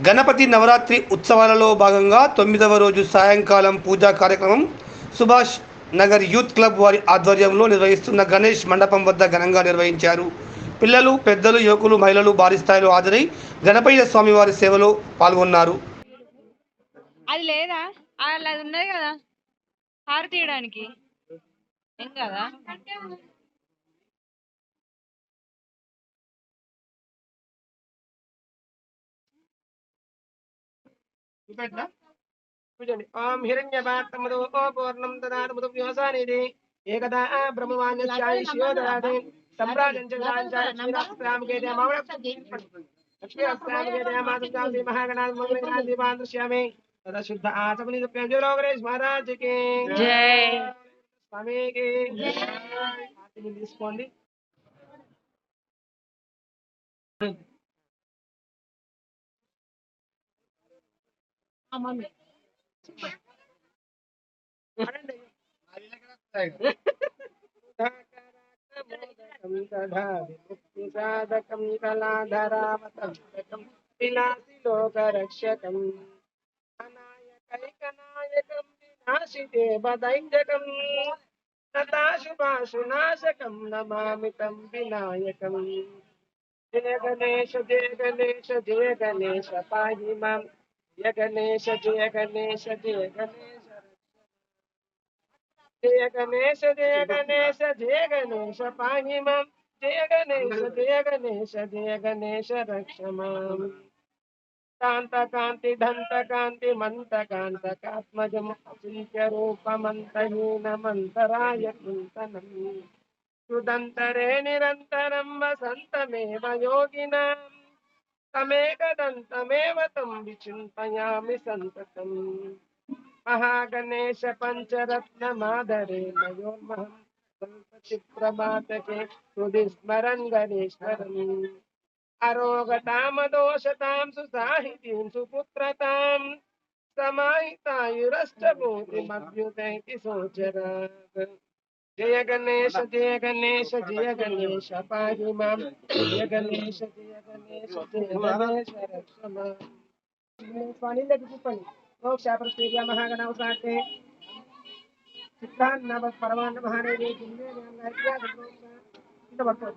గణపతి నవరాత్రి ఉత్సవాలలో భాగంగా 9వ రోజు సాయంకాలం పూజా కార్యక్రమం సుభాష్ నగర్ యూత్ క్లబ్ వారి ఆధ్వర్యంలో నిర్వహిస్తున్న గణేష్ మండపం వద్ద ఘనంగా నిర్వహించారు. పిల్లలు, పెద్దలు, యువకులు, మహిళలు భారీ స్థాయిలో హాజరై గణపయ్య స్వామి వారి సేవలో పాల్గొన్నారు. అది లేదా అది ఉన్నది కదా హారతి తీయడానికి ఏం కదా. ओम हिरण्यपात्रमदो पूर्णं ददातु मधुव्योसानिधि एकदा ब्रह्मवान्यस्यायुष्यो ददाति सम्राजं च विराञ्चालक्ष्मीरामके लक्ष्मीरामके देयमातुकान्ति महागणात् मंगलगणात् दीपान् दृश्यामि तदा शुद्ध आचमनि प्रेमजोगरेश महाराज की जय स्वामी की जय తీసుకోండి. साधकं कलाधरावतं विलासि लोकरक्षकम् अनायकैकनायकं विनाशिते बदैत्यकं नताशुभाशुनाशकं नमामि तं विनायकम् जय गणेश जय गणेश जय गणेश पाहि मां जय गणेश जय गणेश जय गणेश जय गणेश जय गणेश जय गणेश पाहि मां जय गणेश जय गणेश जय गणेश रक्ष मां कांत कांति धंत कांति मंत कांतकात्मजम् अचिन्त्य रूपमन्तहीन मन्तराय चिन्तनम् सुदन्तरे निरन्तरं वसन्तमेव योगिनां तमेकदन्तमेव तं विचिन्तयामि सन्ततम् महागणेश पंचरत्नमादरे मयोर्महं कल्पचिप्रभातके हृदि स्मरन् गणेश्वरम् अरोगतामदोषतां सुसाहितीं सुपुत्रतां समाहितायुरष्टभूतिमभ्युदयति सोचरात् जय गणेश जय गणेश जय गणेश पाहि मां जय गणेश जय गणेश जय गणेश रक्ष मां स्वामी लघुपणि मोक्षापर श्रीया महागणावसाते चित्तान्न परमान्न महादेवी जिन्ने नैत्या संप्रोक्षा इंत वर्तो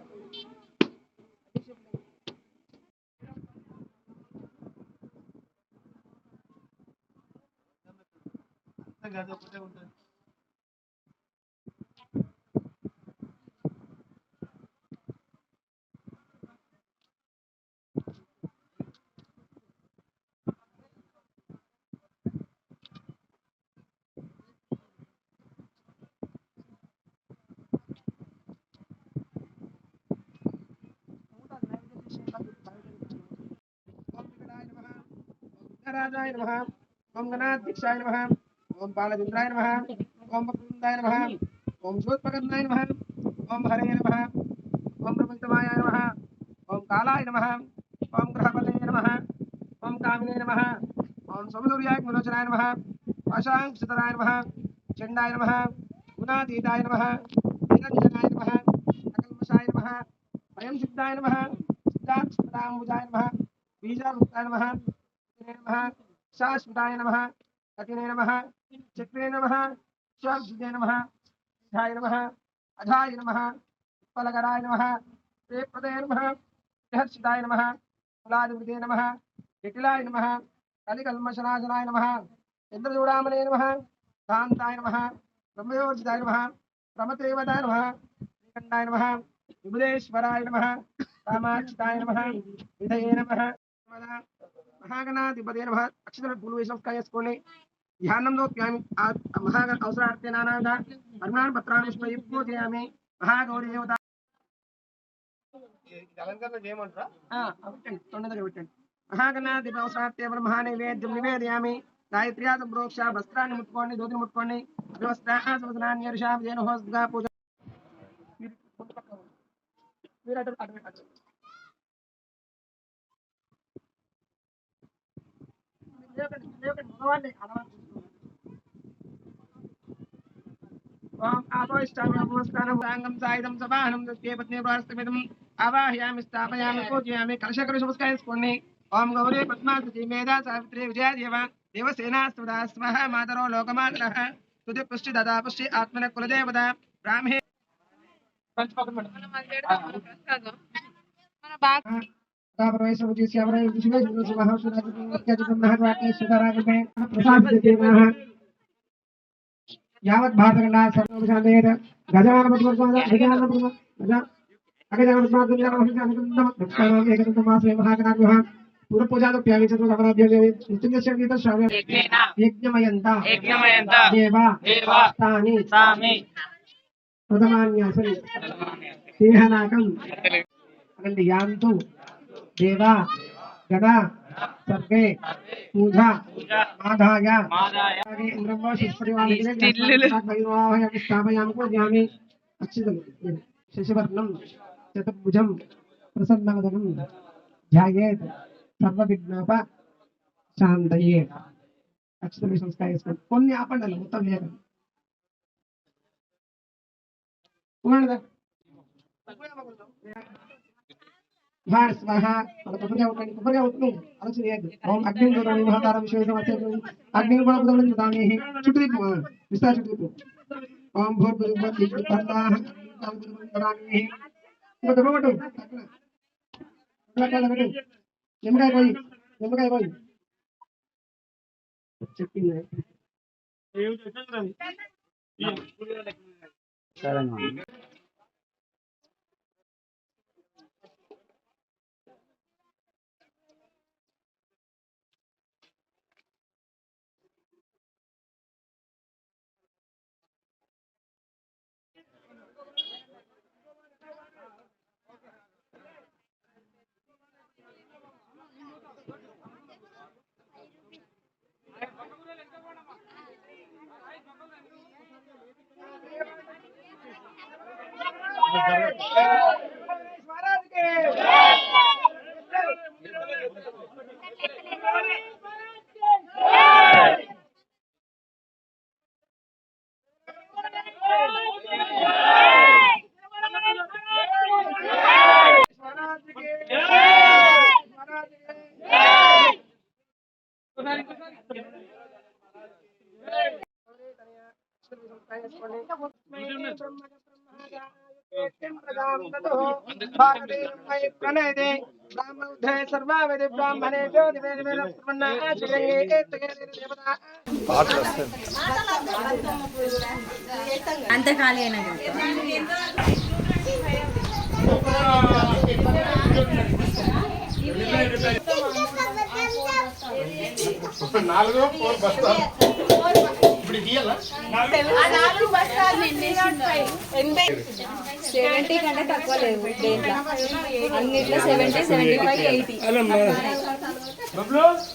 राजाय नमः ओम गणाध्यक्षाय नमः ओम बालचंद्राय नमः ओम वक्रतुंडाय नमः ओम शूलपकर्णाय नमः ओम हरे नमः ओम प्रपंचमाय नमः ओम कालाय नमः ओम ग्रहपतये नमः ओम कामिने नमः ओम समसूर्याय विलोचनाय नमः पाशांकुशधराय नमः चंडाय नमः गुणातीताय नमः निरंजनाय नमः अकल्मषाय नमः स्वयं सिद्धाय नमः सिद्धार्थपदाम्बुजाय नमः बीजामुक्ताय नमः नमः शाश्वताय नमः कटिने नमः चक्रे नमः शाश्वते नमः सिद्धाय नमः अधाय नमः उत्पलकराय नमः प्रेपदे नमः बृहत्सिताय नमः कुलाधिपते नमः जटिलाय नमः कलिकल्मषनाशनाय नमः चन्द्रचूडामणे नमः कान्ताय नमः ब्रह्मयोर्जिताय नमः प्रमदेवताय नमः श्रीकण्ठाय नमः विबुधेश्वराय नमः कामाक्षिताय नमः विधये नमः महागणाधिपते नमः अक्षर पूर्व संस्कार చేసుకోండి ధ్యానంలో महागण అవసరార్థే నానాద అర్ణాన్ పత్రాన్ని పుష్పయుక్తోజయామి महागौरी దేవత అలంకరణ చేయమంటారా పెట్టండి తొండ దగ్గర పెట్టండి महागणाधिప అవసరార్థే మహానైవేద్యం నివేదయామి గాయత్ర్యా సంప్రోక్ష వస్త్రాన్ని ముట్టుకోండి దోతిని ముట్టుకోండి వస్త్రాన్ని అర్షాభేనుహోస్గా పూజ మీరు అటు ओम आपोष्टांगम साइदम सबाहनम दस्के पत्नी प्रास्तमिदम आवाहयामि स्थापयामि पूजयामि कलशकर नमस्कार చేసుకోండి ओम गौरी पद्मावती मेधा सावित्री विजया देवा देवसेना स्तुता स्वाहा मातरो लोकमातरः तुते पुष्टि ददा पुष्टि आत्मन कुलदेवता ब्राह्मे మనం అది పెడతాం మన ప్రసాదం మన బాగా तापरमेश्वरजी श्यामराय विष्णु सुमहा सुराज महत्वाके सुधरागमे प्रसाद देवाः यावत् भारतखण्डा सर्वशान्तेन गजानन पद्मनाभ गजानन पद्मनाभ गजा अगजानन पद्मनाभ गजानन एकदन्तमासे महागणाधिपः पूर्व पूजा तो प्यावी चतुर अपराध्य नित्यस्य गीत श्राव्य यज्ञमयन्त देवा तानि प्रथमान्यासनि सिंहनाकं अगंड यान्तु देवा गदा सर्वे पूजा माधाय ब्रह्म शिष्परिवाह स्थापयामि को ज्ञाने अच्छी शशिवर्णं चतुर्भुजं प्रसन्नवदनं ध्यायेत् सर्वविघ्नोप शान्तये अक्षर संस्कार కొన్ని ఆపండి మొత్తం లేదు भार स्वाहा कोपरिया उठनु आलोचना లేదు ఓం అగ్నిం గోదామి మహాతారం విశ్వేశమస్య అగ్నిం కూడా పుదమని దాని చుట్టూ విస్తార చుట్టూ ఓం భూర్భువస్సు తన్నాః దాని ఇంకో దొరకట్టు అట్లా పెట్టు నిమ్మకాయ పోయి చెప్పింది సరే महाराज के प्रणयदे ब्राह्मणे सर्वावेदे ब्राह्मणे అంత ఖాళీ అయినా నాలుగు బస్తాలు ఇప్పుడు తీయాలా 70 కంటే తక్కువ లేవు దేంట్లో అన్నిట్లో 70 75 80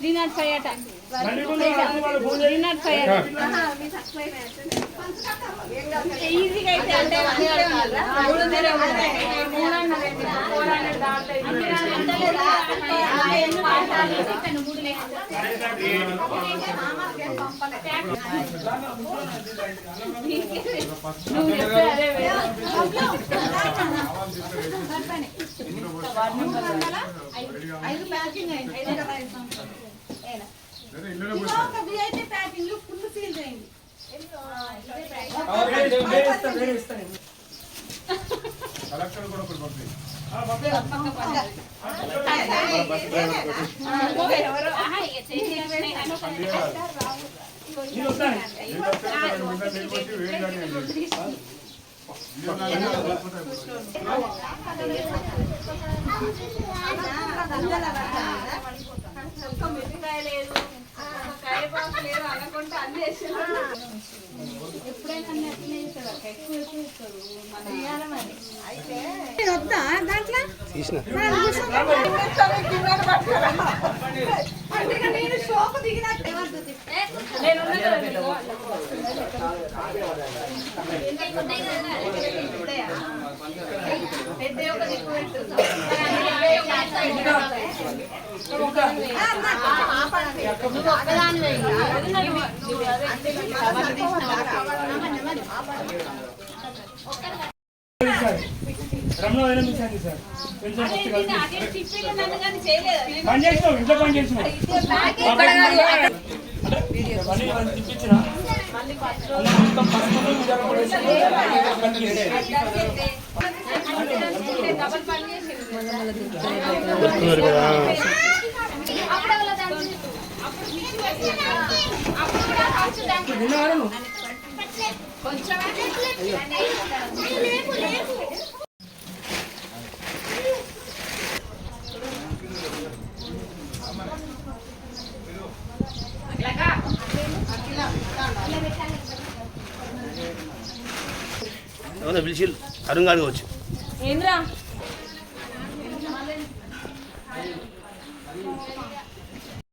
305 అట 305 ఈజీగా అయితే అంటే రమణ అయినా మిస్ అయింది సార్ పెన్షన్ ఫస్ట్ కలిసి పని చేసినావు ఇంట్లో పని చేసినావు పని తిప్పించిన మొత్తం పిలిచి అరుణ్ గారు కావచ్చు ఏంద్రా